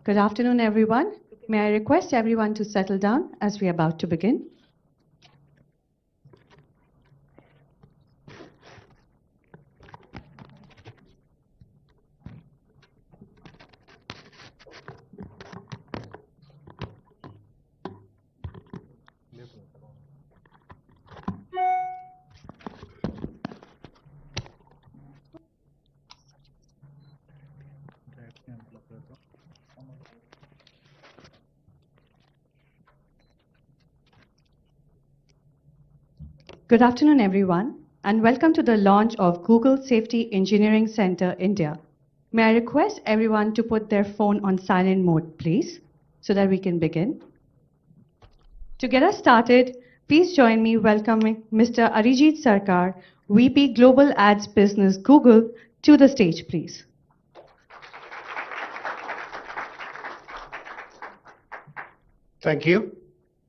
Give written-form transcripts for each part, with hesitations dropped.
Good afternoon, everyone. May I request everyone to settle down as we are about to begin? Good afternoon, everyone, and welcome to the launch of Google Safety Engineering Center India. May I request everyone to put their phone on silent mode, please, so that we can begin. To get us started, please join me welcoming Mr. Arijit Sarkar, VP Global Ads Business Google, to the stage, please. Thank you.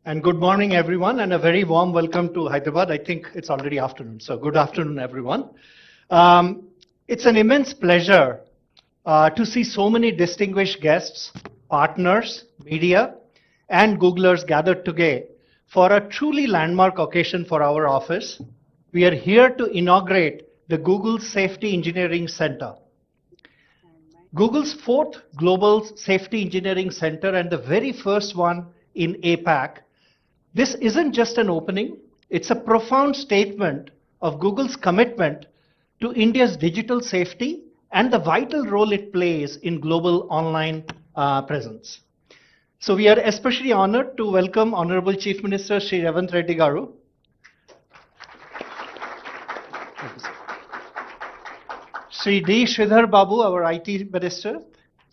And good morning, everyone, and a very warm welcome to Hyderabad. I think it's already afternoon, so good afternoon, everyone. It's an immense pleasure to see so many distinguished guests, partners, media, and Googlers gathered today for a truly landmark occasion for our office. We are here to inaugurate the Google Safety Engineering Center. Google's fourth Global Safety Engineering Center and the very first one in APAC. This isn't just an opening, it's a profound statement of Google's commitment to India's digital safety and the vital role it plays in global online presence. So we are especially honored to welcome Honorable Chief Minister Shri Revanth Reddy Garu. Shri D. Sridhar Babu, our IT Minister.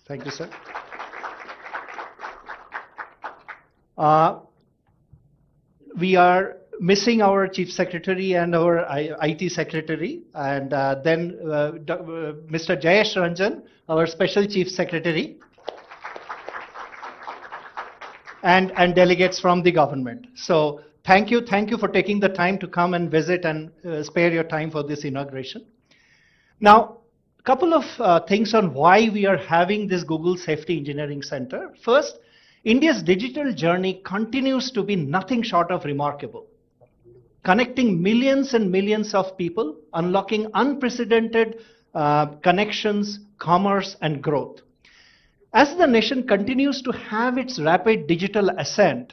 Thank you, sir. We are missing our Chief Secretary and our IT Secretary, and then Mr. Jayesh Ranjan, our Special Chief Secretary, and delegates from the government. So thank you for taking the time to come and visit and spare your time for this inauguration. Now, a couple of things on why we are having this Google Safety Engineering Center. First, India's digital journey continues to be nothing short of remarkable, connecting millions and millions of people, unlocking unprecedented connections, commerce, and growth. As the nation continues to have its rapid digital ascent,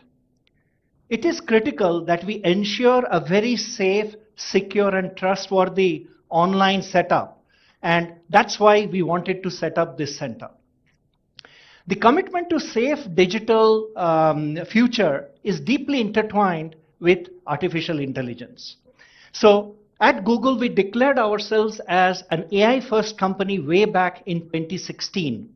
it is critical that we ensure a very safe, secure, and trustworthy online setup. And that's why we wanted to set up this center. The commitment to safe digital future is deeply intertwined with artificial intelligence. So at Google, we declared ourselves as an AI-first company way back in 2016.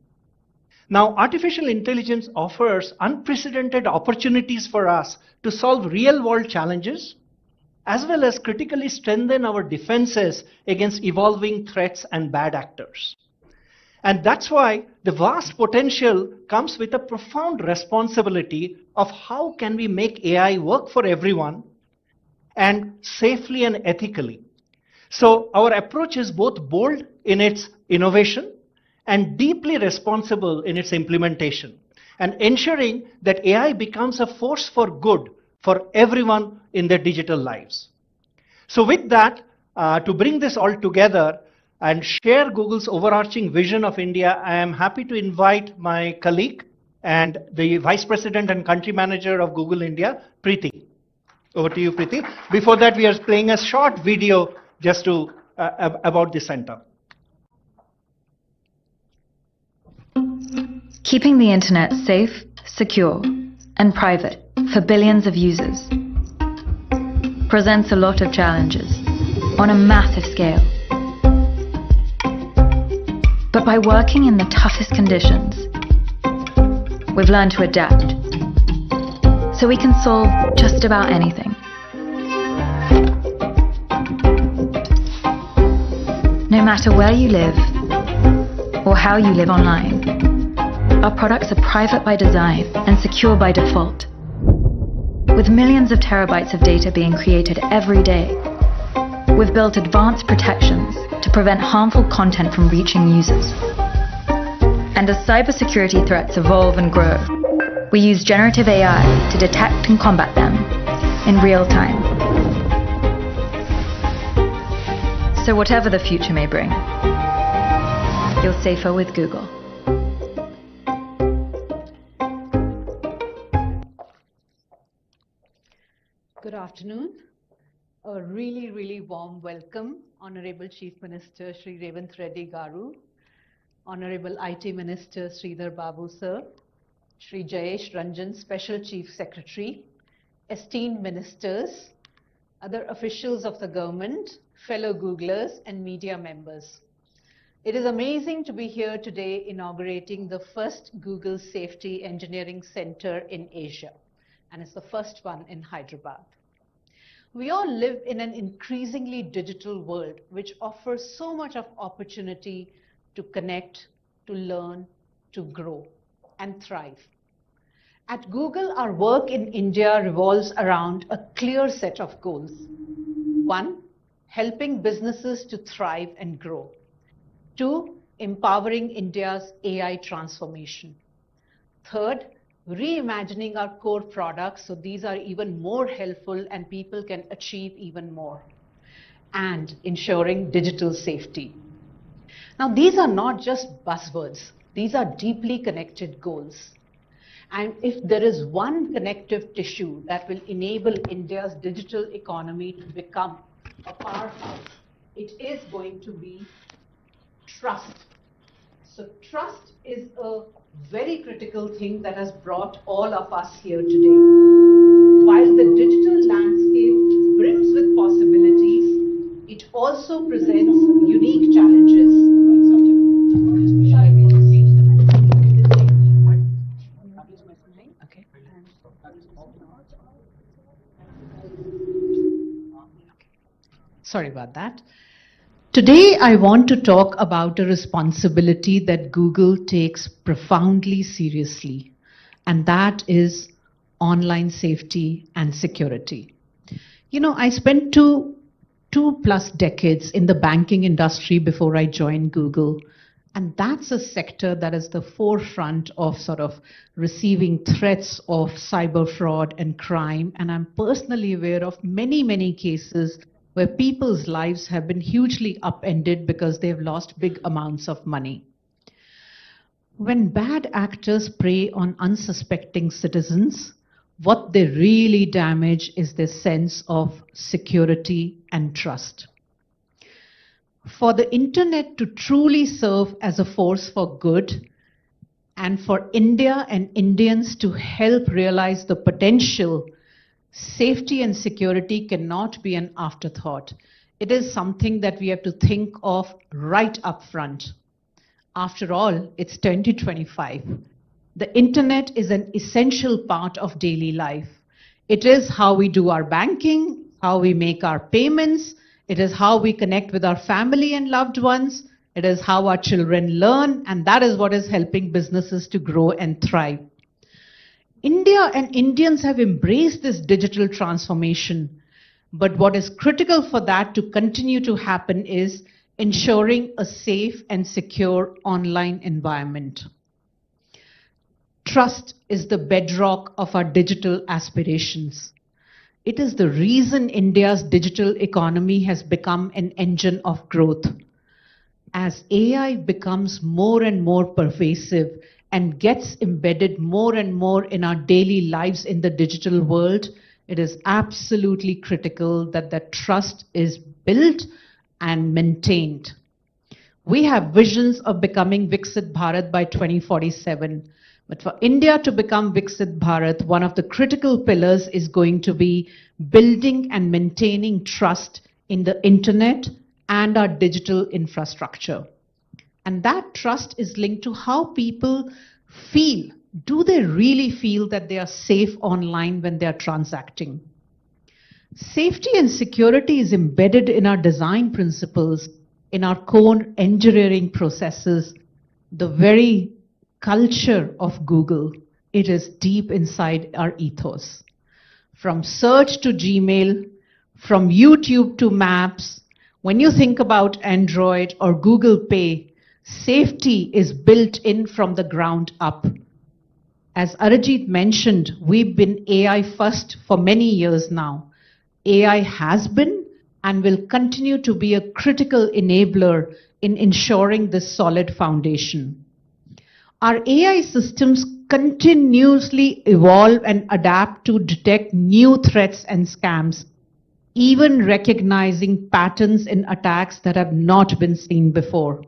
Now, artificial intelligence offers unprecedented opportunities for us to solve real-world challenges, as well as critically strengthen our defenses against evolving threats and bad actors. And that's why the vast potential comes with a profound responsibility of how can we make AI work for everyone and safely and ethically. So our approach is both bold in its innovation and deeply responsible in its implementation, and ensuring that AI becomes a force for good for everyone in their digital lives. So with that, to bring this all together, and share Google's overarching vision of India, I am happy to invite my colleague and the Vice President and Country Manager of Google India, Preeti. Over to you, Preeti. Before that, we are playing a short video just to about the center. Keeping the internet safe, secure, and private for billions of users presents a lot of challenges on a massive scale. But by working in the toughest conditions, we've learned to adapt so we can solve just about anything. No matter where you live or how you live online, our products are private by design and secure by default. With millions of terabytes of data being created every day, we've built advanced protections to prevent harmful content from reaching users. And as cybersecurity threats evolve and grow, we use generative AI to detect and combat them in real time. So whatever the future may bring, you're safer with Google. Good afternoon. A really warm welcome, Honorable Chief Minister Shri Revanth Reddy Garu, Honorable IT Minister Sridhar Babu Sir, Shri Jayesh Ranjan, Special Chief Secretary, esteemed ministers, other officials of the government, fellow Googlers and media members. It is amazing to be here today inaugurating the first Google Safety Engineering Center in Asia, and it's the first one in Hyderabad. We all live in an increasingly digital world which offers so much of opportunity to connect, to learn, to grow and thrive. At Google, our work in India revolves around a clear set of goals. One, helping businesses to thrive and grow. Two, empowering India's AI transformation. Third, reimagining our core products so these are even more helpful and people can achieve even more. And ensuring digital safety. Now, these are not just buzzwords. These are deeply connected goals. And if there is one connective tissue that will enable India's digital economy to become a powerhouse, it is going to be trust. So trust is a very critical thing that has brought all of us here today. While the digital landscape brims with possibilities, it also presents unique challenges. Okay. Sorry about that. Today, I want to talk about a responsibility that Google takes profoundly seriously, and that is online safety and security. You know, I spent two plus decades in the banking industry before I joined Google, and that's a sector that is the forefront of sort of receiving threats of cyber fraud and crime, and I'm personally aware of many cases where people's lives have been hugely upended because they've lost big amounts of money. When bad actors prey on unsuspecting citizens, what they really damage is their sense of security and trust. For the internet to truly serve as a force for good, and for India and Indians to help realize the potential, safety and security cannot be an afterthought. It is something that we have to think of right up front. After all, it's 2025. The internet is an essential part of daily life. It is how we do our banking, how we make our payments. It is how we connect with our family and loved ones. It is how our children learn, and that is what is helping businesses to grow and thrive. India and Indians have embraced this digital transformation, but what is critical for that to continue to happen is ensuring a safe and secure online environment. Trust is the bedrock of our digital aspirations. It is the reason India's digital economy has become an engine of growth. As AI becomes more and more pervasive and gets embedded more and more in our daily lives in the digital world, it is absolutely critical that that trust is built and maintained. We have visions of becoming Viksit Bharat by 2047. But for India to become Viksit Bharat, one of the critical pillars is going to be building and maintaining trust in the internet and our digital infrastructure. And that trust is linked to how people feel. Do they really feel that they are safe online when they are transacting? Safety and security is embedded in our design principles, in our core engineering processes, the very culture of Google. It is deep inside our ethos. From search to Gmail, from YouTube to Maps, when you think about Android or Google Pay, safety is built in from the ground up. As Arijit mentioned, we've been AI first for many years now. AI has been and will continue to be a critical enabler in ensuring this solid foundation. Our AI systems continuously evolve and adapt to detect new threats and scams, even recognizing patterns in attacks that have not been seen before.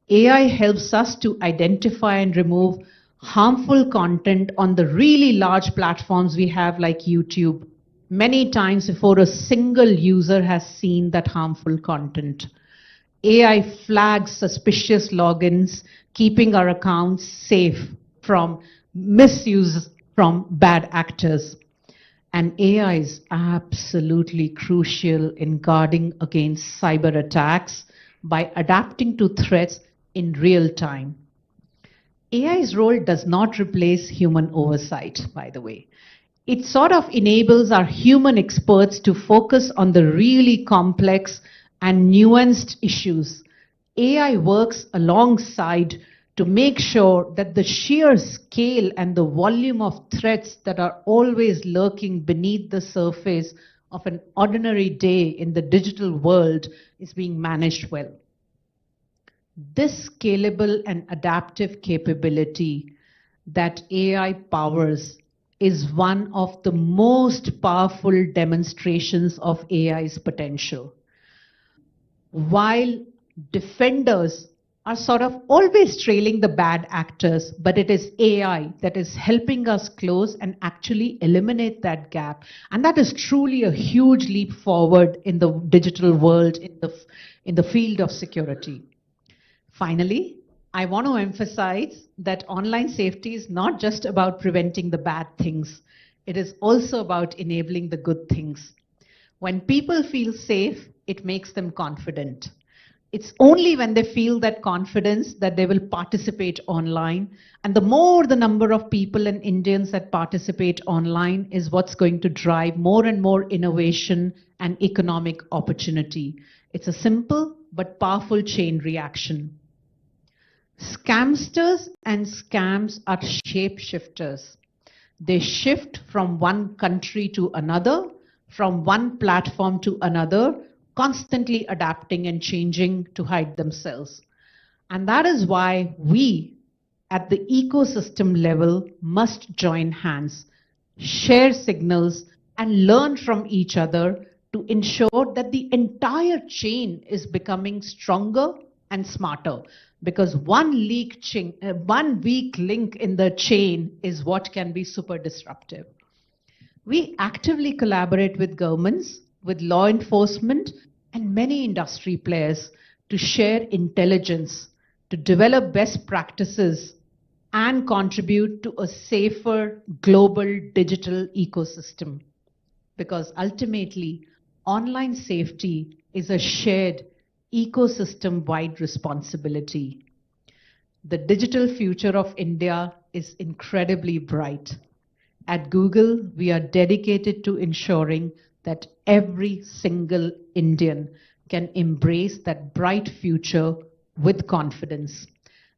AI helps us to identify and remove harmful content on the really large platforms we have like YouTube, many times before a single user has seen that harmful content. AI flags suspicious logins, keeping our accounts safe from misuse from bad actors. And AI is absolutely crucial in guarding against cyber attacks by adapting to threats in real time. AI's role does not replace human oversight, by the way. It sort of enables our human experts to focus on the really complex and nuanced issues. AI works alongside to make sure that the sheer scale and the volume of threats that are always lurking beneath the surface of an ordinary day in the digital world is being managed well. This scalable and adaptive capability that AI powers is one of the most powerful demonstrations of AI's potential. While defenders are sort of always trailing the bad actors, but it is AI that is helping us close and actually eliminate that gap. And that is truly a huge leap forward in the digital world, in the field of security. Finally, I want to emphasize that online safety is not just about preventing the bad things. It is also about enabling the good things. When people feel safe, it makes them confident. It's only when they feel that confidence that they will participate online. And the more the number of people and Indians that participate online is what's going to drive more and more innovation and economic opportunity. It's a simple but powerful chain reaction. Scamsters and scams are shapeshifters. They shift from one country to another, from one platform to another, constantly adapting and changing to hide themselves. And that is why we, at the ecosystem level, must join hands, share signals, and learn from each other to ensure that the entire chain is becoming stronger and smarter. Because one weak link in the chain is what can be super disruptive. We actively collaborate with governments, with law enforcement, and many industry players to share intelligence, to develop best practices, and contribute to a safer global digital ecosystem. Because ultimately, online safety is a shared ecosystem-wide responsibility. The digital future of India is incredibly bright. At Google, we are dedicated to ensuring that every single Indian can embrace that bright future with confidence.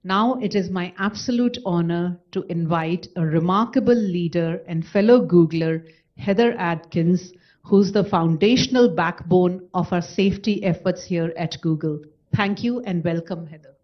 Now it is my absolute honor to invite a remarkable leader and fellow Googler, Heather Adkins, who's the foundational backbone of our safety efforts here at Google. Thank you and welcome, Heather.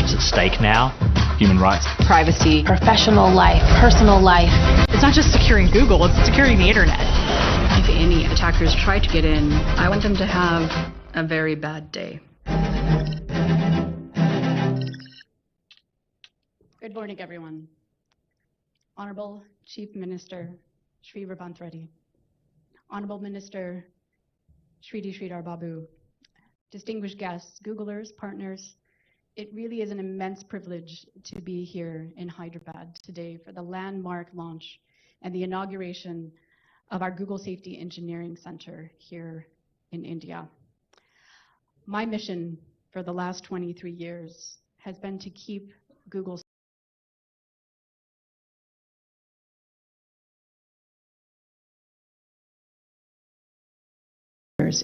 what's at stake now. Human rights. Privacy, professional life, personal life. It's not just securing Google, it's securing the internet. If any attackers try to get in, I want them to have a very bad day. Good morning, everyone. Honorable Chief Minister Shri Revanth Reddy, Honorable Minister Sridhar Sridhar Babu, distinguished guests, Googlers, partners, it really is an immense privilege to be here in Hyderabad today for the landmark launch and the inauguration of our Google Safety Engineering Center here in India. My mission for the last 23 years has been to keep Google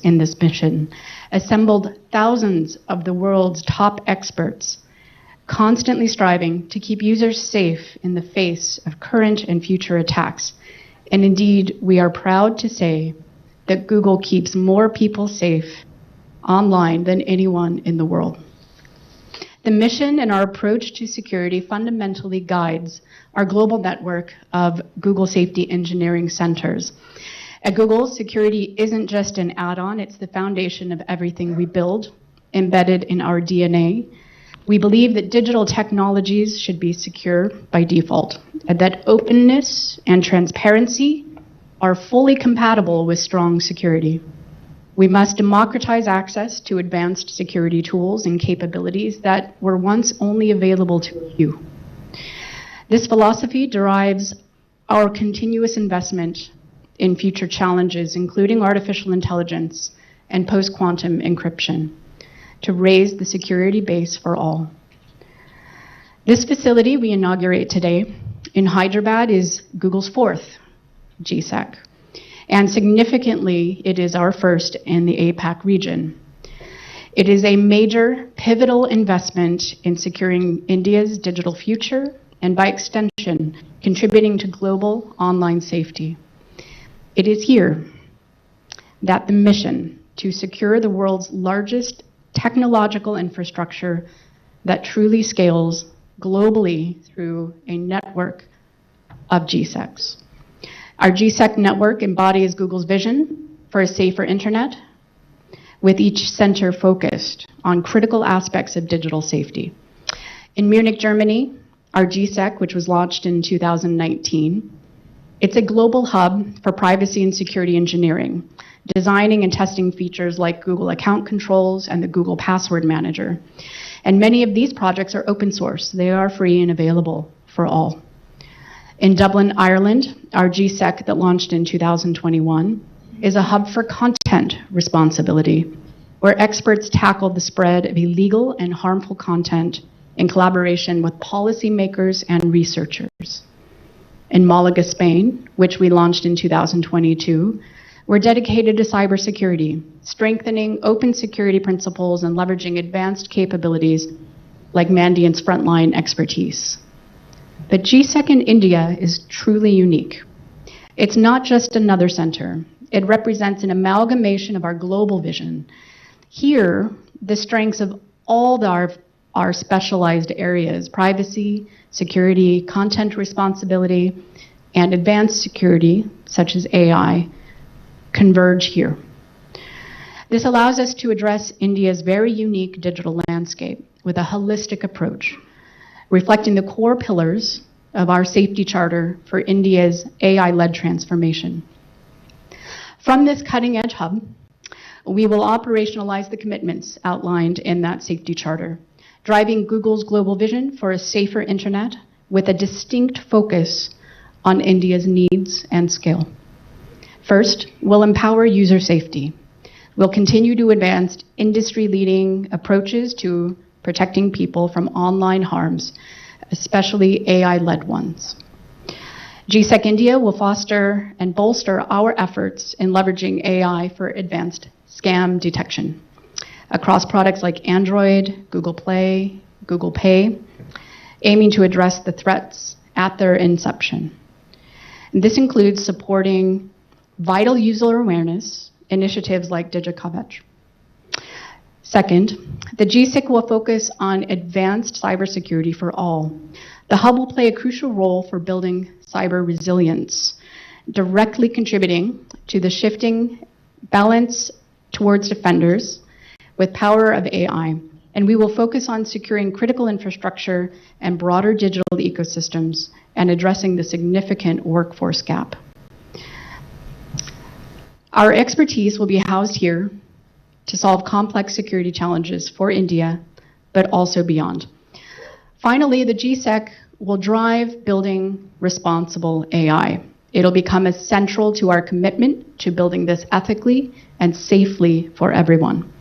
in this mission, assembled thousands of the world's top experts, constantly striving to keep users safe in the face of current and future attacks. And indeed, we are proud to say that Google keeps more people safe online than anyone in the world. The mission and our approach to security fundamentally guides our global network of Google Safety Engineering Centers. At Google, security isn't just an add-on, it's the foundation of everything we build, embedded in our DNA. We believe that digital technologies should be secure by default, and that openness and transparency are fully compatible with strong security. We must democratize access to advanced security tools and capabilities that were once only available to a few. This philosophy derives our continuous investment in future challenges, including artificial intelligence and post-quantum encryption, to raise the security base for all. This facility we inaugurate today in Hyderabad is Google's fourth GSEC, and significantly, it is our first in the APAC region. It is a major, pivotal investment in securing India's digital future and, by extension, contributing to global online safety. It is here that the mission to secure the world's largest technological infrastructure that truly scales globally through a network of GSECs. Our GSEC network embodies Google's vision for a safer internet, with each center focused on critical aspects of digital safety. In Munich, Germany, our GSEC, which was launched in 2019, it's a global hub for privacy and security engineering, designing and testing features like Google Account Controls and the Google Password Manager. And many of these projects are open source. They are free and available for all. In Dublin, Ireland, our GSEC that launched in 2021 is a hub for content responsibility, where experts tackle the spread of illegal and harmful content in collaboration with policymakers and researchers. In Malaga, Spain, which we launched in 2022, we're dedicated to cybersecurity, strengthening open security principles and leveraging advanced capabilities like Mandiant's frontline expertise. But GSEC in India is truly unique. It's not just another center. It represents an amalgamation of our global vision. Here, the strengths of all our specialized areas, privacy, security, content responsibility, and advanced security, such as AI, converge here. This allows us to address India's very unique digital landscape with a holistic approach, reflecting the core pillars of our safety charter for India's AI-led transformation. From this cutting-edge hub, we will operationalize the commitments outlined in that safety charter, driving Google's global vision for a safer internet with a distinct focus on India's needs and scale. First, we'll empower user safety. We'll continue to advance industry-leading approaches to protecting people from online harms, especially AI-led ones. GSEC India will foster and bolster our efforts in leveraging AI for advanced scam detection across products like Android, Google Play, Google Pay, aiming to address the threats at their inception. And this includes supporting vital user awareness initiatives like DigiKavach. Second, the GSEC will focus on advanced cybersecurity for all. The hub will play a crucial role for building cyber resilience, directly contributing to the shifting balance towards defenders with power of AI. And we will focus on securing critical infrastructure and broader digital ecosystems and addressing the significant workforce gap. Our expertise will be housed here to solve complex security challenges for India, but also beyond. Finally, the GSEC will drive building responsible AI. It'll become as central to our commitment to building this ethically and safely for everyone,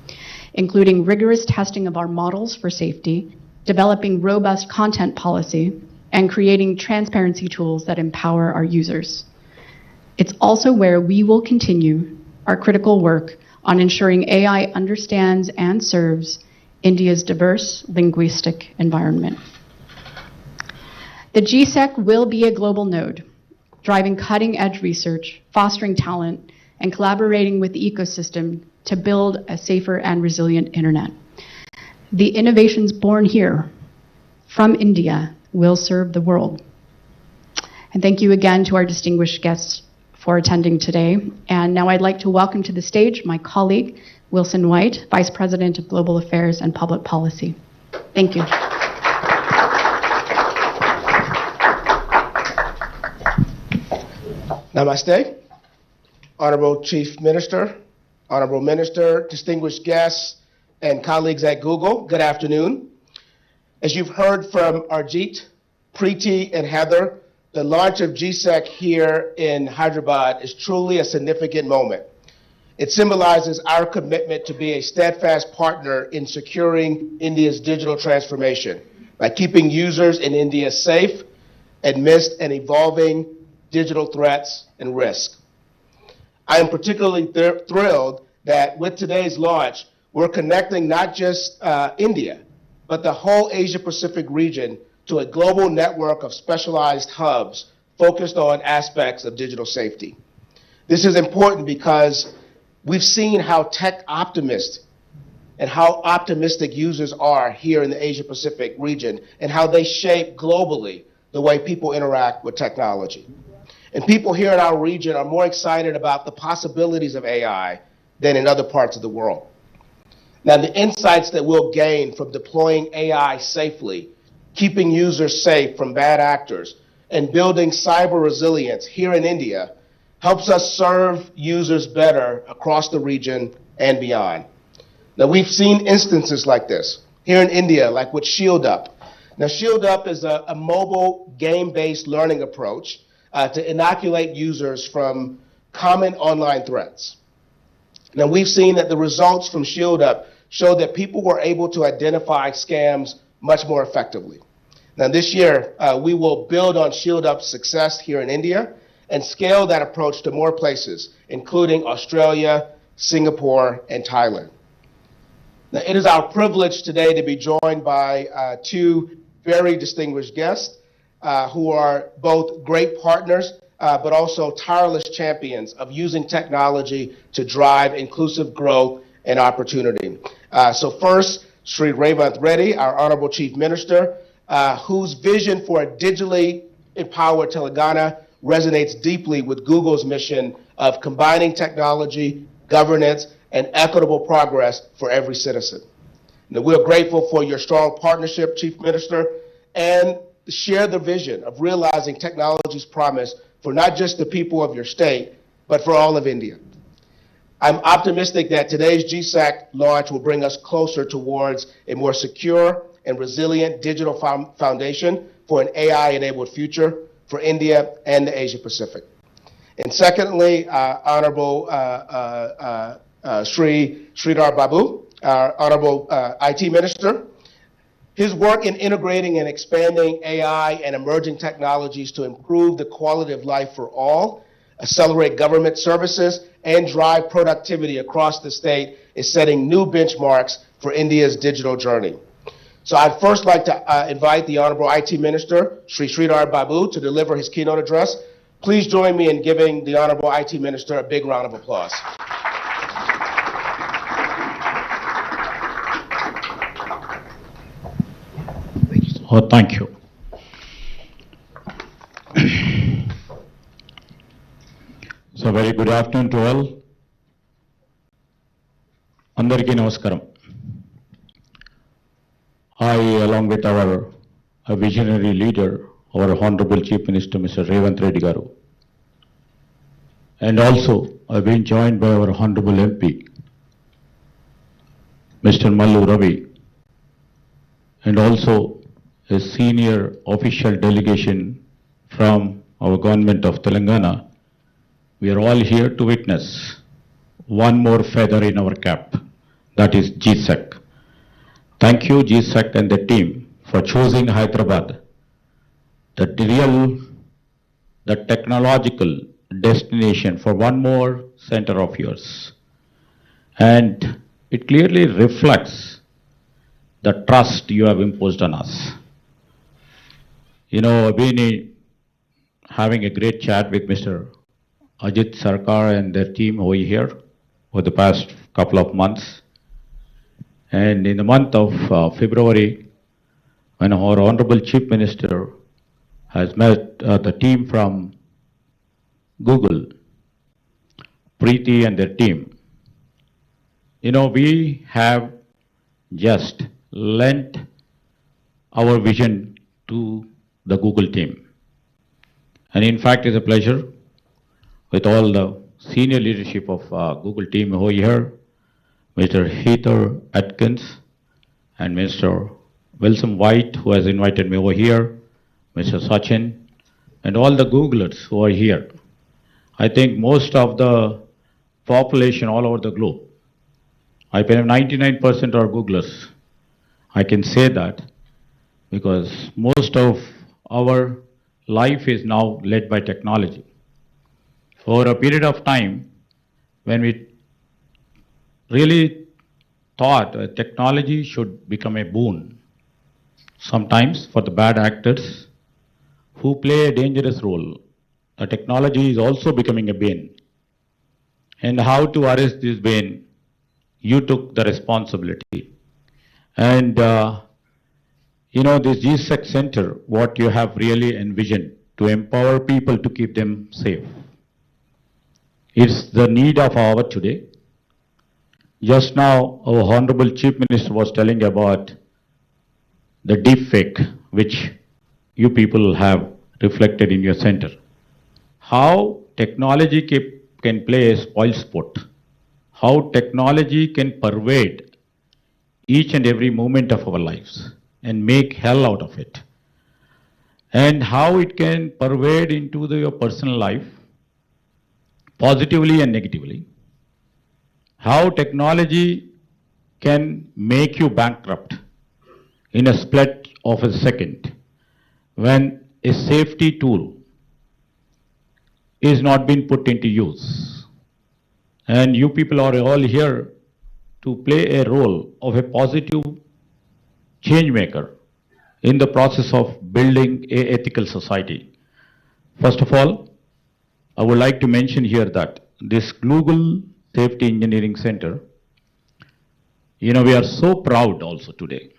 including rigorous testing of our models for safety, developing robust content policy, and creating transparency tools that empower our users. It's also where we will continue our critical work on ensuring AI understands and serves India's diverse linguistic environment. The GSEC will be a global node, driving cutting-edge research, fostering talent, and collaborating with the ecosystem to build a safer and resilient internet. The innovations born here from India will serve the world. And thank you again to our distinguished guests for attending today. And now I'd like to welcome to the stage my colleague, Wilson White, Vice President of Global Affairs and Public Policy. Thank you. Namaste. Honorable Chief Minister, Honorable Minister, distinguished guests, and colleagues at Google, good afternoon. As you've heard from Arjit, Preeti, and Heather, the launch of GSEC here in Hyderabad is truly a significant moment. It symbolizes our commitment to be a steadfast partner in securing India's digital transformation by keeping users in India safe amidst an evolving digital threats and risk. I am particularly thrilled that with today's launch, we're connecting not just India, but the whole Asia-Pacific region to a global network of specialized hubs focused on aspects of digital safety. This is important because we've seen how tech optimists and how optimistic users are here in the Asia-Pacific region and how they shape globally the way people interact with technology. And people here in our region are more excited about the possibilities of AI than in other parts of the world. Now, the insights that we'll gain from deploying AI safely, keeping users safe from bad actors, and building cyber resilience here in India helps us serve users better across the region and beyond. Now, we've seen instances like this here in India, like with Shield Up. Now, Shield Up is a mobile game-based learning approach to inoculate users from common online threats. Now, we've seen that the results from Shield Up show that people were able to identify scams much more effectively. Now, this year, we will build on Shield Up's success here in India and scale that approach to more places, including Australia, Singapore, and Thailand. Now, it is our privilege today to be joined by two very distinguished guests who are both great partners, but also tireless champions of using technology to drive inclusive growth and opportunity. So first, Sri Revanth Reddy, our Honorable Chief Minister, whose vision for a digitally empowered Telangana resonates deeply with Google's mission of combining technology, governance, and equitable progress for every citizen. Now, we're grateful for your strong partnership, Chief Minister, and share the vision of realizing technology's promise for not just the people of your state, but for all of India. I'm optimistic that today's GSEC launch will bring us closer towards a more secure and resilient digital foundation for an AI-enabled future for India and the Asia-Pacific. And secondly, Honorable Sridhar Babu, our Honorable IT Minister. His work in integrating and expanding AI and emerging technologies to improve the quality of life for all, accelerate government services, and drive productivity across the state is setting new benchmarks for India's digital journey. So I'd first like to invite the Honorable IT Minister, Sri Sridhar Babu, to deliver his keynote address. Please join me in giving the Honorable IT Minister a big round of applause. Oh, thank you. So very good afternoon to all. Andariki namaskaram. I, along with our visionary leader, our Honorable Chief Minister, Mr. Revanth Reddy Garu, and also I've been joined by our Honorable MP, Mr. Mallu Ravi, and also a senior official delegation from our government of Telangana. We are all here to witness one more feather in our cap, that is GSEC. Thank you, GSEC and the team, for choosing Hyderabad, the technological destination for one more center of yours. And it clearly reflects the trust you have imposed on us. You know, I've been having a great chat with Mr. Ajit Sarkar and their team over here over the past couple of months. And in the month of February, when our Honorable Chief Minister has met the team from Google, Preeti and their team, you know, we have just lent our vision to the Google team. And in fact, it's a pleasure with all the senior leadership of Google team over here, Mr. Heather Atkins and Mr. Wilson White, who has invited me over here, Mr. Sachin, and all the Googlers who are here. I think most of the population all over the globe, I believe 99% are Googlers. I can say that because most of our life is now led by technology. Over a period of time, when we really thought technology should become a boon, sometimes for the bad actors who play a dangerous role, the technology is also becoming a bane. And how to arrest this bane, you took the responsibility. And you know, this GSEC center, what you have really envisioned to empower people to keep them safe. It's the need of our hour today. Just now, our Honorable Chief Minister was telling about the deepfake, which you people have reflected in your center. How technology can play a spoil sport. How technology can pervade each and every moment of our lives and make hell out of it. And how it can pervade into your personal life, positively and negatively. How technology can make you bankrupt in a split of a second when a safety tool is not being put into use. And you people are all here to play a role of a positive change maker in the process of building an ethical society. First of all, I would like to mention here that this Google Safety Engineering Center, you know, we are so proud also today,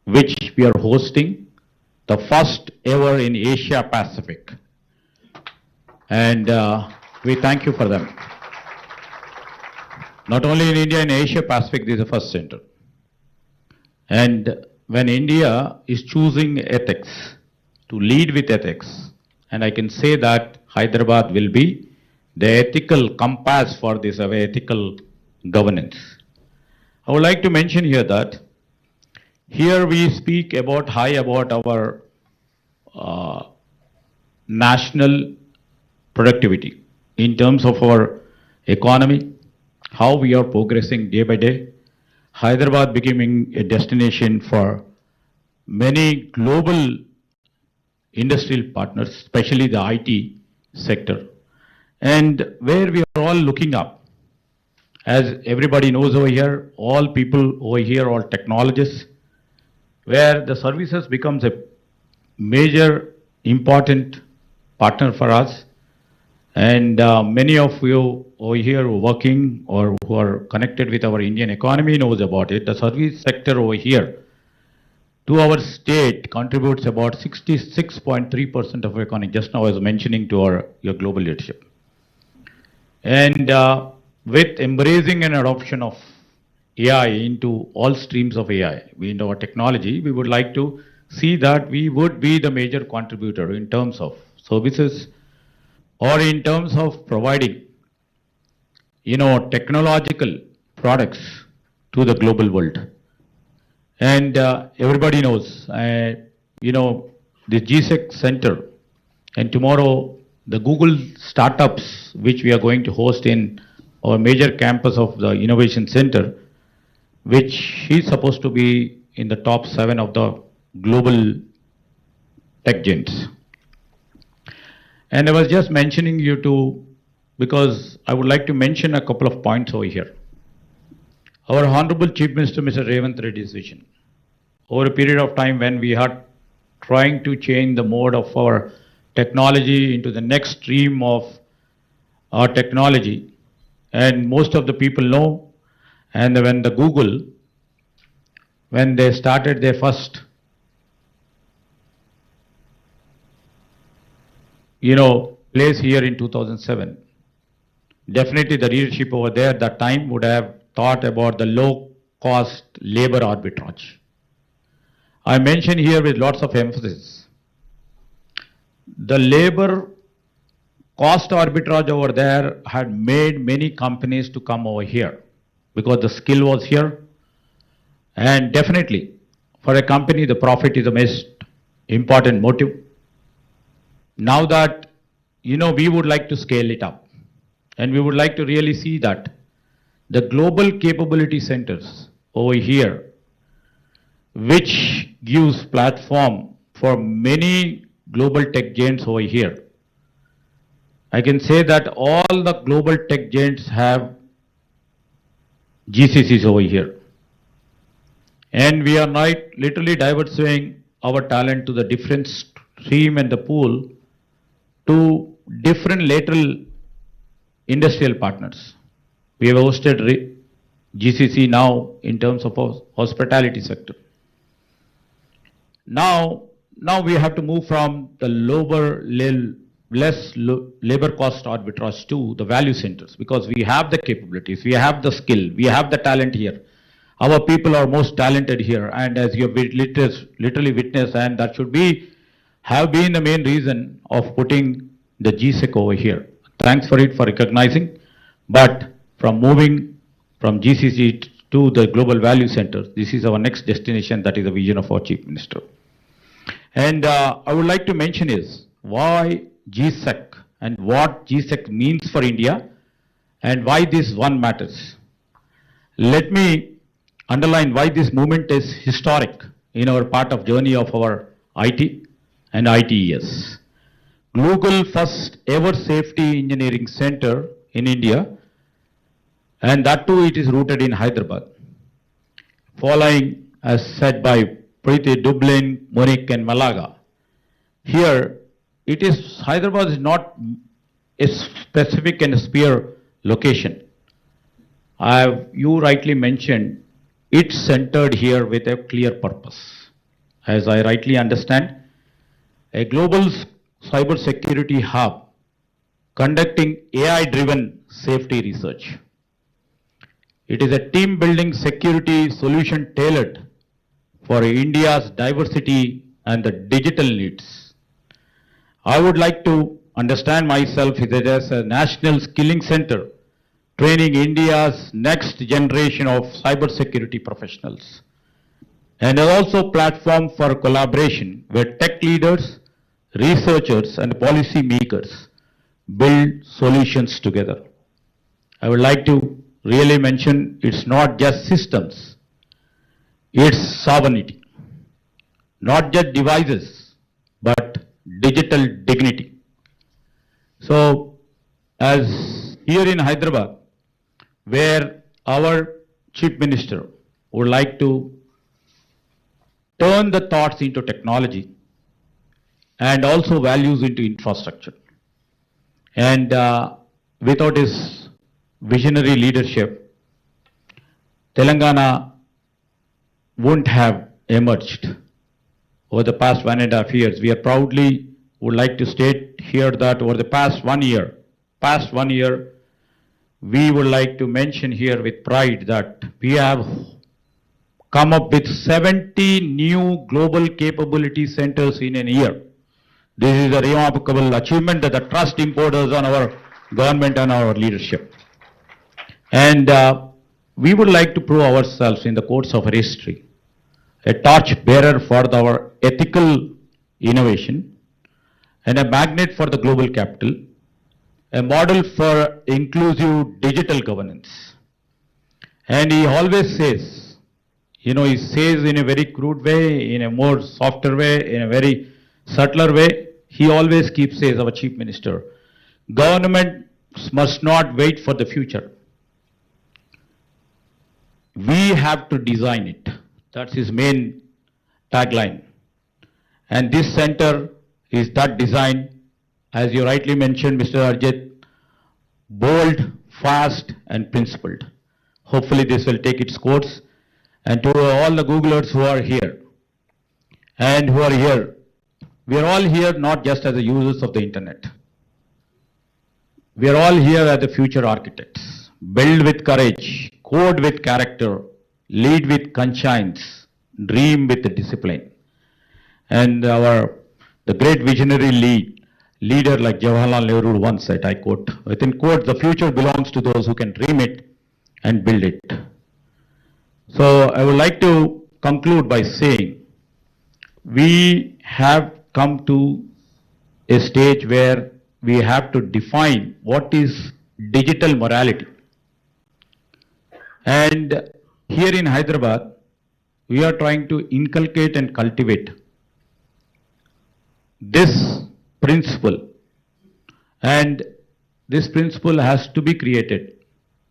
which we are hosting the first ever in Asia Pacific. And we thank you for them. Not only in India, in Asia Pacific, this is the first center. And when India is choosing ethics, to lead with ethics, and I can say that Hyderabad will be the ethical compass for this ethical governance. I would like to mention here that here we speak about our national productivity in terms of our economy, how we are progressing day by day. Hyderabad becoming a destination for many global industrial partners, especially the IT sector, and where we are all looking up. As everybody knows over here, all people over here are technologists, where the services becomes a major important partner for us. And many of you over here who are working or who are connected with our Indian economy knows about it. The service sector over here to our state contributes about 66.3% of economy. Just now I was mentioning to your global leadership. And with embracing and adoption of AI into all streams of AI, into our technology, we would like to see that we would be the major contributor in terms of services or in terms of providing, technological products to the global world. And everybody knows, the GSEC Center and tomorrow the Google startups, which we are going to host in our major campus of the Innovation Center, which is supposed to be in the top 7 of the global tech giants. And I was just mentioning you to, because I would like to mention a couple of points over here. Our Honorable Chief Minister, Mr. Revanth Reddy's vision. Over a period of time when we are trying to change the mode of our technology into the next stream of our technology, and most of the people know, and when the Google, when they started their first, place here in 2007, definitely the leadership over there at that time would have thought about the low-cost labor arbitrage. I mention here with lots of emphasis, the labor cost arbitrage over there had made many companies to come over here because the skill was here. And definitely, for a company, the profit is the most important motive. Now that, we would like to scale it up. And we would like to really see that the global capability centers over here, which gives platform for many global tech giants over here. I can say that all the global tech giants have GCCs over here. And we are not literally diversifying our talent to the different stream and the pool to different lateral industrial partners. We have hosted GCC now in terms of hospitality sector. Now we have to move from the less labor cost arbitrage to the value centers, because we have the capabilities, we have the skill, we have the talent here. Our people are most talented here, and as you have literally witnessed, and that should have been the main reason of putting the GSEC over here. Thanks for recognizing. But from moving from GCC to the global value center, this is our next destination. That is the vision of our Chief Minister. And I would like to mention is why GSEC and what GSEC means for India and why this one matters. Let me underline why this movement is historic in our part of journey of our IT and ITES. Google first ever safety engineering center in India, and that too it is rooted in Hyderabad. Following, as said by Preeti, Dublin, Munich and Malaga. Here, Hyderabad is not a specific and sphere location. You rightly mentioned, it's centered here with a clear purpose. As I rightly understand, a global cybersecurity hub conducting AI-driven safety research. It is a team-building security solution tailored for India's diversity and the digital needs. I would like to understand myself as a national skilling center training India's next generation of cybersecurity professionals, and also platform for collaboration where tech leaders, researchers and policy makers build solutions together. I would like to really mention it's not just systems, it's sovereignty. Not just devices, but digital dignity. So, as here in Hyderabad, where our Chief Minister would like to turn the thoughts into technology and also values into infrastructure. And without his visionary leadership, Telangana wouldn't have emerged over the past 1.5 years. We are proudly would like to state here that over the past 1 year, we would like to mention here with pride that we have come up with 70 new global capability centers in a year. This is a remarkable achievement that the trust imposed on our government and our leadership. And we would like to prove ourselves in the course of history, a torch bearer for our ethical innovation and a magnet for the global capital, a model for inclusive digital governance. And he always says, he says in a very crude way, in a more softer way, in a very subtler way, he always keeps says, our Chief Minister, government must not wait for the future. We have to design it. That's his main tagline. And this center is that design, as you rightly mentioned, Mr. Arjit, bold, fast, and principled. Hopefully this will take its course. And to all the Googlers who are here, we are all here not just as the users of the internet. We are all here as the future architects. Build with courage, code with character, lead with conscience, dream with discipline. And the great visionary leader like Jawaharlal Nehru once said, I quote, within quotes, the future belongs to those who can dream it and build it. So I would like to conclude by saying, we have come to a stage where we have to define what is digital morality. And here in Hyderabad, we are trying to inculcate and cultivate this principle. And this principle has to be created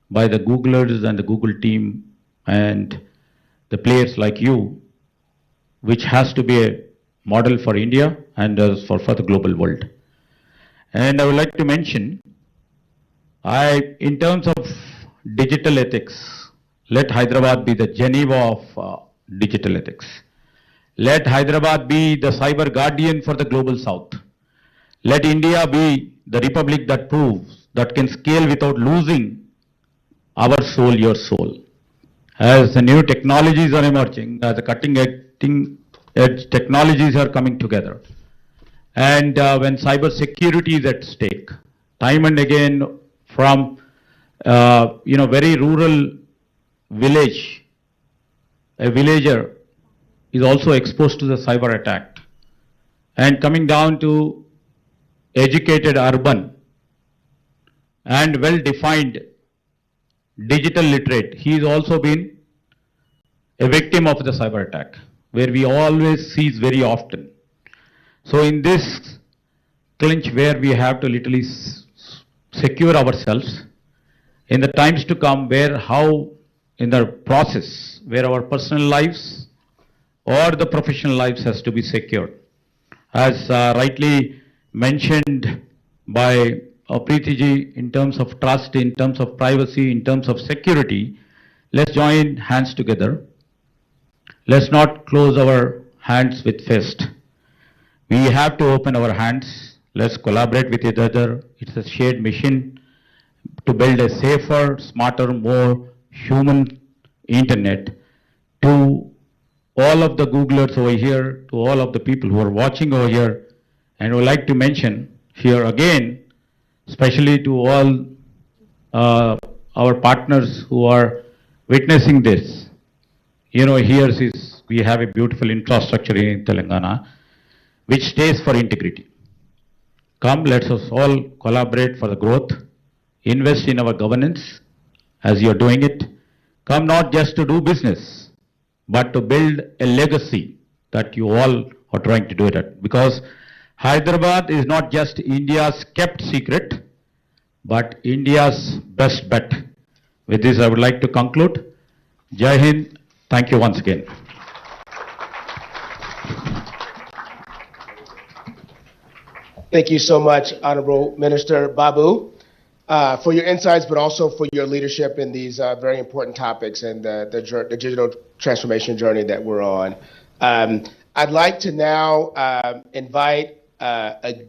by the Googlers and the Google team and the players like you, which has to be a model for India and for the global world. And I would like to mention, in terms of digital ethics, let Hyderabad be the Geneva of digital ethics. Let Hyderabad be the cyber guardian for the global south. Let India be the republic that proves that can scale without losing our soul, your soul. As the new technologies are emerging, as the cutting edge technologies are coming together, and when cyber security is at stake, time and again from very rural village, a villager is also exposed to the cyber attack, and coming down to educated urban and well-defined digital literate, he has also been a victim of the cyber attack, where we always see very often. So in this clinch where we have to literally secure ourselves, in the times to come how in the process where our personal lives or the professional lives has to be secured. As rightly mentioned by Preeti ji, in terms of trust, in terms of privacy, in terms of security, let's join hands together. Let's not close our hands with fist. We have to open our hands. Let's collaborate with each other. It's a shared mission to build a safer, smarter, more human internet. To all of the Googlers over here, to all of the people who are watching over here, and I would like to mention here again, especially to all our partners who are witnessing this. We have a beautiful infrastructure in Telangana, which stays for integrity. Come, let us all collaborate for the growth, invest in our governance as you are doing it. Come not just to do business, but to build a legacy that you all are trying to do it. Because Hyderabad is not just India's kept secret, but India's best bet. With this, I would like to conclude. Jai Hind. Thank you once again. Thank you so much, Honorable Minister Babu, for your insights, but also for your leadership in these very important topics and the digital transformation journey that we're on. I'd like to now invite a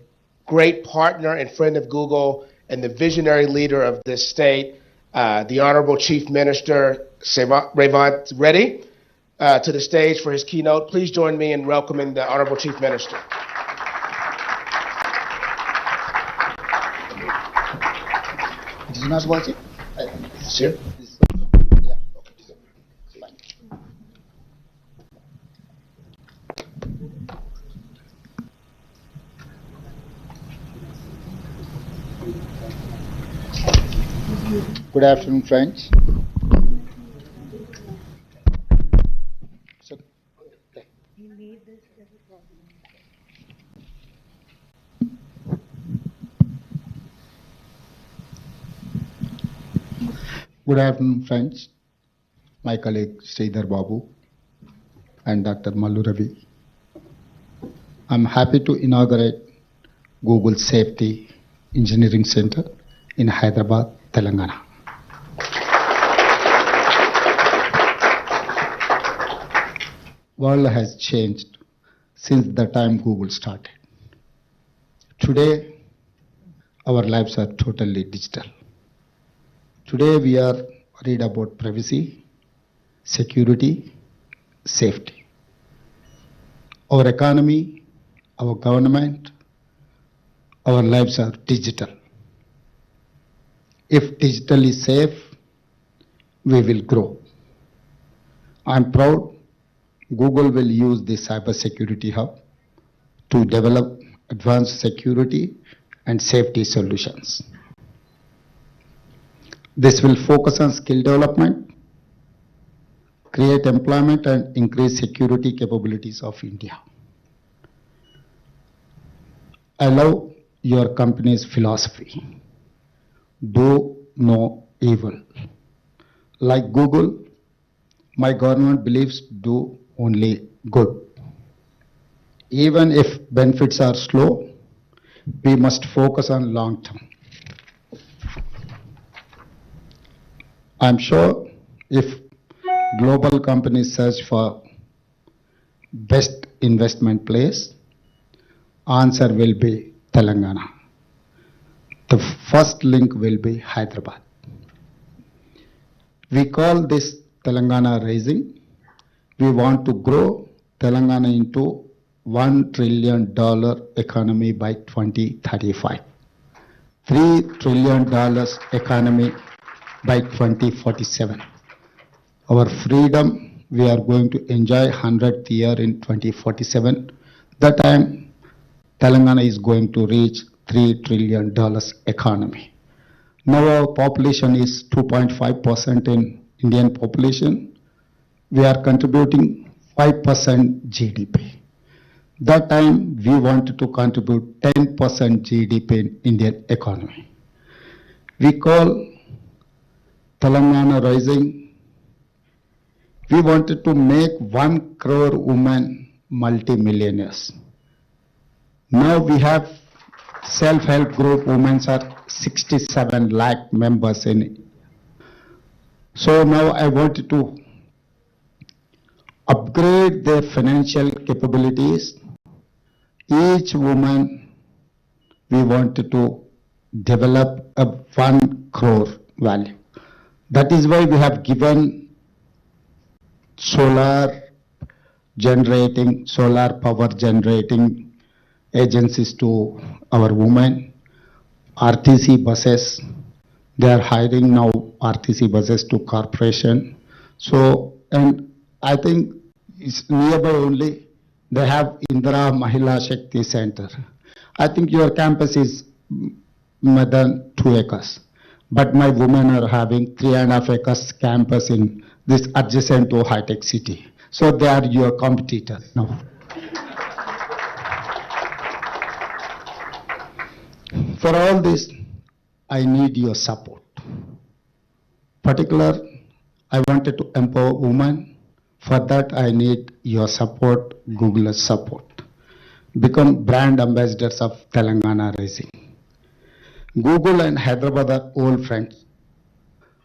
great partner and friend of Google and the visionary leader of this state, the Honorable Chief Minister Revanth Reddy, to the stage for his keynote. Please join me in welcoming the Honorable Chief Minister. This is not working? Sir? Yeah, okay. Fine. Good afternoon, friends. So, okay. Good afternoon, friends. My colleague Sridhar Babu and Dr. Mallu Ravi. I'm happy to inaugurate Google Safety Engineering Center in Hyderabad, Telangana. World has changed since the time Google started. Today, our lives are totally digital. Today, we are worried about privacy, security, safety. Our economy, our government, our lives are digital. If digital is safe, we will grow. I'm proud Google will use the cybersecurity hub to develop advanced security and safety solutions. This will focus on skill development, create employment, and increase security capabilities of India. I love your company's philosophy. Do no evil. Like Google, my government believes do only good. Even if benefits are slow, we must focus on long term. I'm sure if global companies search for best investment place, answer will be Telangana. The first link will be Hyderabad. We call this Telangana Rising. We want to grow Telangana into $1 trillion economy by 2035. $3 trillion economy by 2047. Our freedom, we are going to enjoy 100th year in 2047. That time, Telangana is going to reach $3 trillion economy. Now our population is 2.5% in Indian population. We are contributing 5% GDP. That time we wanted to contribute 10% GDP in Indian economy. We call Telangana Rising. We wanted to make 1 crore women multi-millionaires. Now we have self-help group women are 67 lakh members in. So now I wanted to upgrade their financial capabilities. Each woman, we wanted to develop a 1 crore value. That is why we have given solar power generating agencies to our women. RTC buses, they are hiring now RTC buses to corporation. So, and I think it's nearby only, they have Indira Mahila Shakti Center. I think your campus is more than 2 acres. But my women are having 3.5 acres campus in this adjacent to high-tech city. So they are your competitor now. For all this, I need your support. Particular, I wanted to empower women. For that, I need your support, Google's support. Become brand ambassadors of Telangana Rising. Google and Hyderabad are old friends.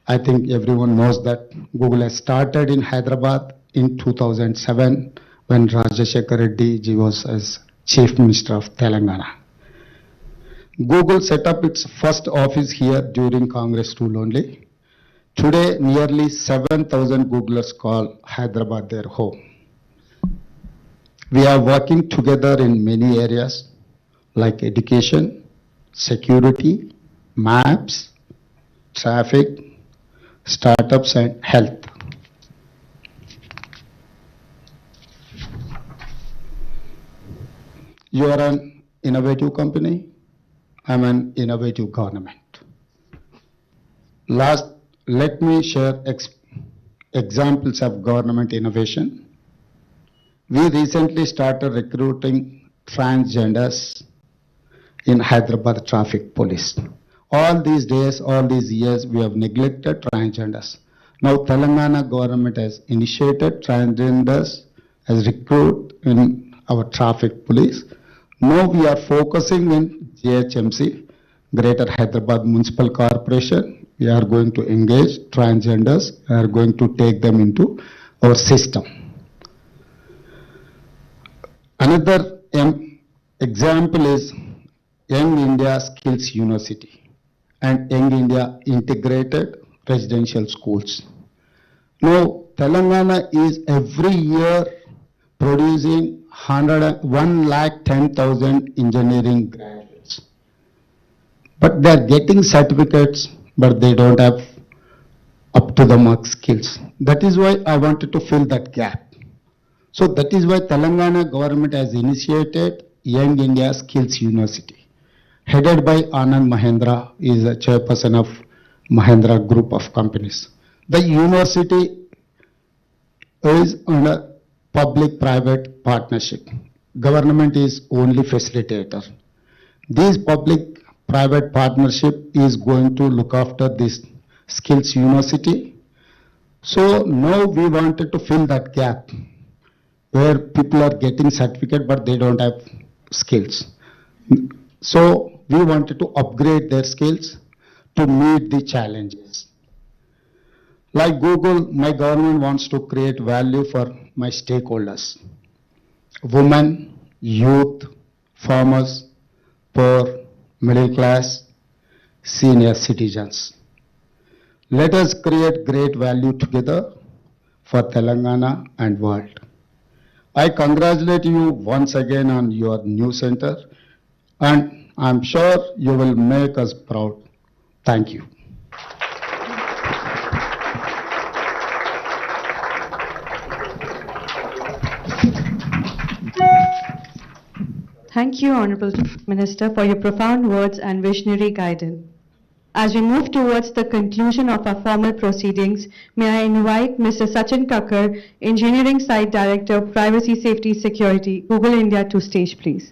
I think everyone knows that Google has started in Hyderabad in 2007 when Rajashekar Reddy ji was as Chief Minister of Telangana. Google set up its first office here during Congress rule only. Today, nearly 7,000 Googlers call Hyderabad their home. We are working together in many areas like education, security, maps, traffic, startups, and health. You are an innovative company. I'm an innovative government. Last, let me share examples of government innovation. We recently started recruiting transgenders in Hyderabad traffic police. All these days, all these years, we have neglected transgenders. Now Telangana government has initiated transgenders as recruit in our traffic police. Now we are focusing in GHMC, Greater Hyderabad Municipal Corporation. We are going to engage transgenders. We are going to take them into our system. Another example is Young India Skills University and Young India Integrated Residential Schools. Now, Telangana is every year producing 110,000 engineering graduates. But they are getting certificates, but they don't have up to the mark skills. That is why I wanted to fill that gap. So that is why Telangana government has initiated Young India Skills University, headed by Anand Mahendra, is a chairperson of Mahendra Group of companies. The university is under public-private partnership. Government is only facilitator. This public-private partnership is going to look after this skills university. So now we wanted to fill that gap where people are getting certificate but they don't have skills. So we wanted to upgrade their skills to meet the challenges. Like Google, my government wants to create value for my stakeholders: women, youth, farmers, poor, middle class, senior citizens. Let us create great value together for Telangana and world. I congratulate you once again on your new center, and I'm sure you will make us proud. Thank you. Thank you, Honorable Minister, for your profound words and visionary guidance. As we move towards the conclusion of our formal proceedings, may I invite Mr. Sachin Kakkar, Engineering Site Director, Privacy, Safety, Security, Google India, to stage, please.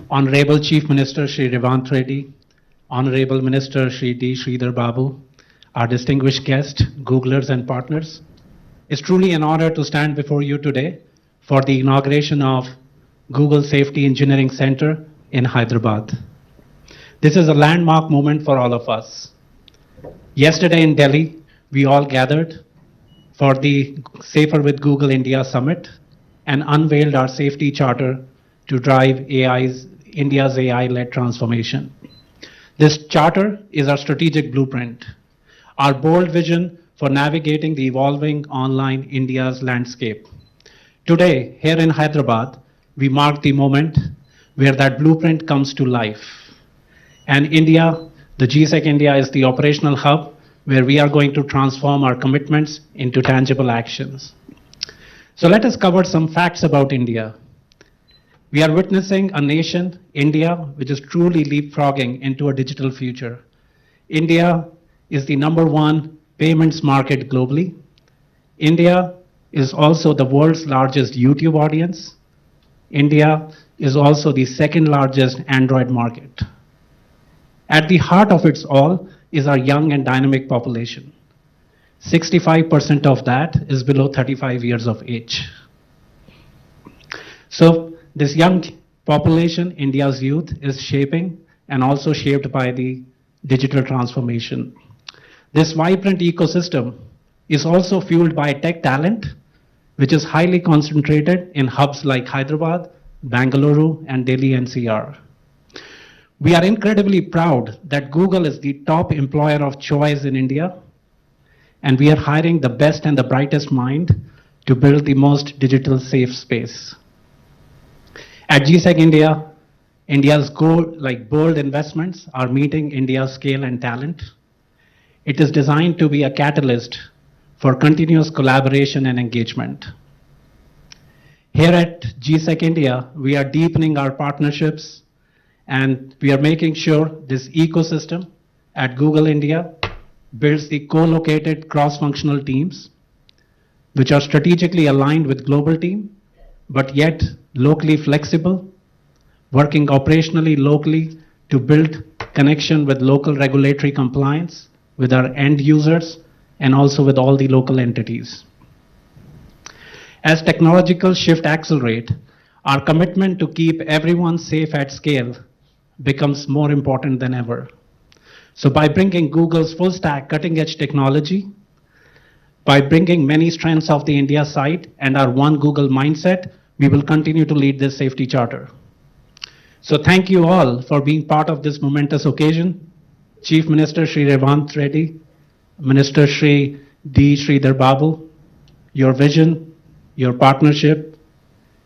Honorable Chief Minister Shri Revanth Reddy, Honorable Minister Shri D. Sridhar Babu, our distinguished guests, Googlers and partners, it's truly an honor to stand before you today for the inauguration of Google Safety Engineering Center in Hyderabad. This is a landmark moment for all of us. Yesterday in Delhi, we all gathered for the Safer with Google India Summit and unveiled our safety charter to drive India's AI-led transformation. This charter is our strategic blueprint, our bold vision for navigating the evolving online India's landscape. Today, here in Hyderabad, we mark the moment where that blueprint comes to life. And India, the GSEC India, is the operational hub where we are going to transform our commitments into tangible actions. So let us cover some facts about India. We are witnessing a nation, India, which is truly leapfrogging into a digital future. India is the #1 payments market globally. India is also the world's largest YouTube audience. India is also the second largest Android market. At the heart of it all is our young and dynamic population. 65% of that is below 35 years of age. So this young population, India's youth, is shaping and also shaped by the digital transformation. This vibrant ecosystem is also fueled by tech talent, which is highly concentrated in hubs like Hyderabad, Bangalore, and Delhi NCR. We are incredibly proud that Google is the top employer of choice in India, and we are hiring the best and the brightest mind to build the most digital safe space. At GSEC India, India's goal, like bold investments, are meeting India's scale and talent. It is designed to be a catalyst for continuous collaboration and engagement. Here at GSEC India, we are deepening our partnerships and we are making sure this ecosystem at Google India builds the co-located cross-functional teams which are strategically aligned with global team, but yet locally flexible, working operationally locally to build connection with local regulatory compliance, with our end users, and also with all the local entities. As technological shift accelerate, our commitment to keep everyone safe at scale becomes more important than ever. So by bringing Google's full stack cutting edge technology, by bringing many strengths of the India side and our one Google mindset, we will continue to lead this safety charter. So thank you all for being part of this momentous occasion. Chief Minister Shri Revanth Reddy, Minister Shri D. Sridhar Babu, your vision, your partnership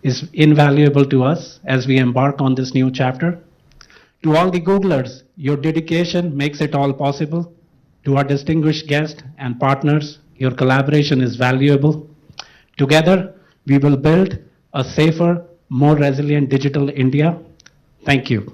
is invaluable to us as we embark on this new chapter. To all the Googlers, your dedication makes it all possible. To our distinguished guests and partners, your collaboration is valuable. Together, we will build a safer, more resilient digital India. Thank you.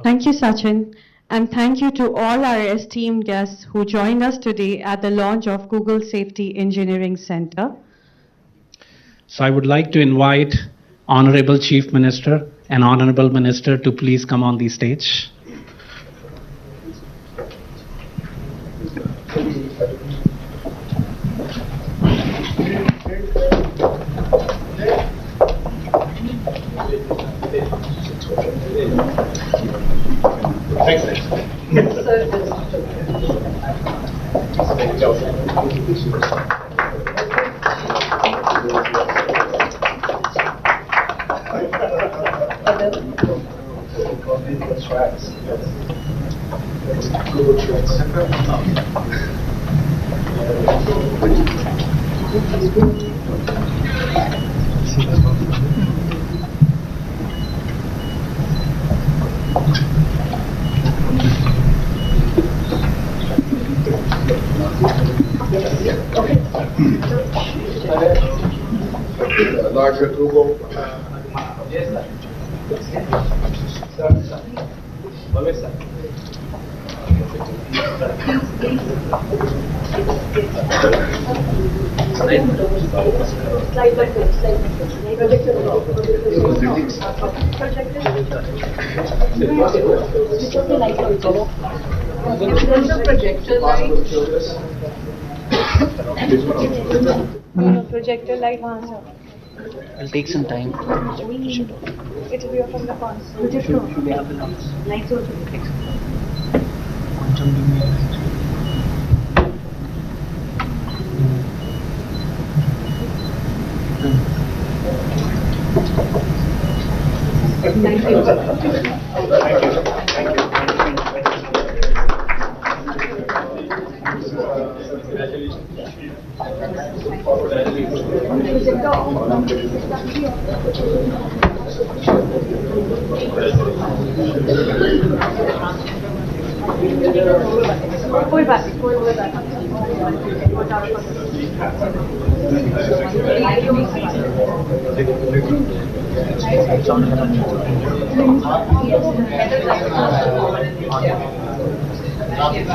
Thank you, Sachin. And thank you to all our esteemed guests who joined us today at the launch of Google Safety Engineering Center. So I would like to invite Honorable Chief Minister and Honorable Minister to please come on the stage. Larger Google. Projector light It'll take some time. it will be from the cons. Should we have the lights? Lights also. Thank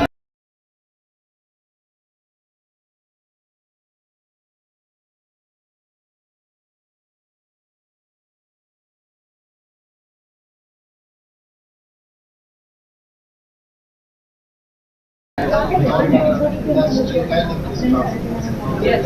you. Yes.